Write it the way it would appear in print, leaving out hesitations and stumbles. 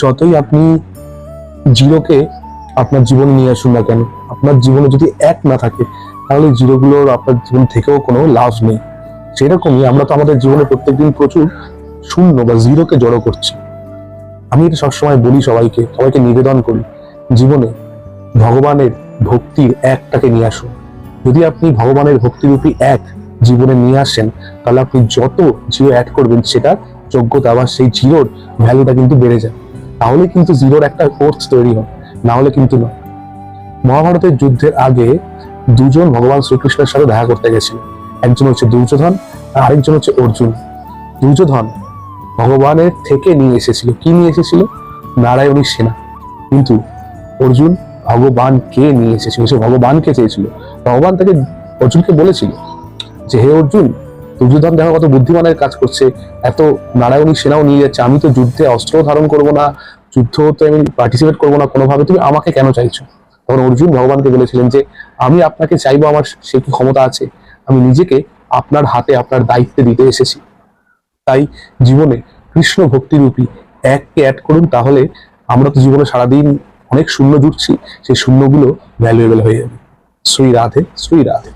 যতই আপনি জিরোকে আপনার জীবনে নিয়ে আসুন না কেন, আপনার জীবনে যদি এক না থাকে তাহলে জিরোগুলোর আপনার জীবন থেকেও কোনো লাভ নেই। সেরকমই আমরা তো আমাদের জীবনে প্রত্যেকদিন প্রচুর শূন্য বা জিরোকে জড়ো করছি। আমি এটা সবসময় বলি, সবাইকে নিবেদন করি, জীবনে ভগবানের ভক্তির একটাকে নিয়ে আসুন। যদি আপনি ভগবানের ভক্তিরূপী এক জীবনে নিয়ে আসেন, তাহলে আপনি যত জিরো অ্যাড করবেন সেটার যোগ্যতা বা সেই জিরোর ভ্যালুটা কিন্তু বেড়ে যায়। তাহলে কিন্তু জিরোর একটা কোর্স তৈরি হয়, না হলে কিন্তু নয়। মহাভারতের যুদ্ধের আগে দুজন ভগবান শ্রীকৃষ্ণের সাথে দেখা করতে গেছিল। একজন হচ্ছে দুর্যোধন আর আরেকজন হচ্ছে অর্জুন। দুর্যোধন ভগবানের থেকে নিয়ে এসেছিল, কি নিয়ে এসেছিল? নারায়ণী সেনা। কিন্তু অর্জুন ভগবানকে নিয়ে এসেছিল, সে ভগবানকে চেয়েছিল। ভগবান তাকে অর্জুনকে বলেছিল যে, হে অর্জুন, দুর্যোধন দেখো কত বুদ্ধিমানের কাজ করছে, এত নারায়ণী সেনাও নিয়ে যাচ্ছে, আমি তো যুদ্ধে অস্ত্র ধারণ করবো না, যুদ্ধতে আমি পার্টিসিপেট করবো না কোনোভাবে, তুমি আমাকে কেন চাইছো? তখন অর্জুন ভগবানকে বলেছিলেন যে, আমি আপনাকে চাইবো, আমার সে কি ক্ষমতা আছে? আমি নিজেকে আপনার হাতে আপনার দায়িত্বে দিতে এসেছি। তাই জীবনে কৃষ্ণ ভক্তিরূপী এককে অ্যাড করুন, তাহলে আমরা তো জীবনে সারাদিন অনেক শূন্য জুটছি, সেই শূন্যগুলো ভ্যালুয়েবল হয়ে যাবে। শ্রী রাধে, শ্রী রাধে।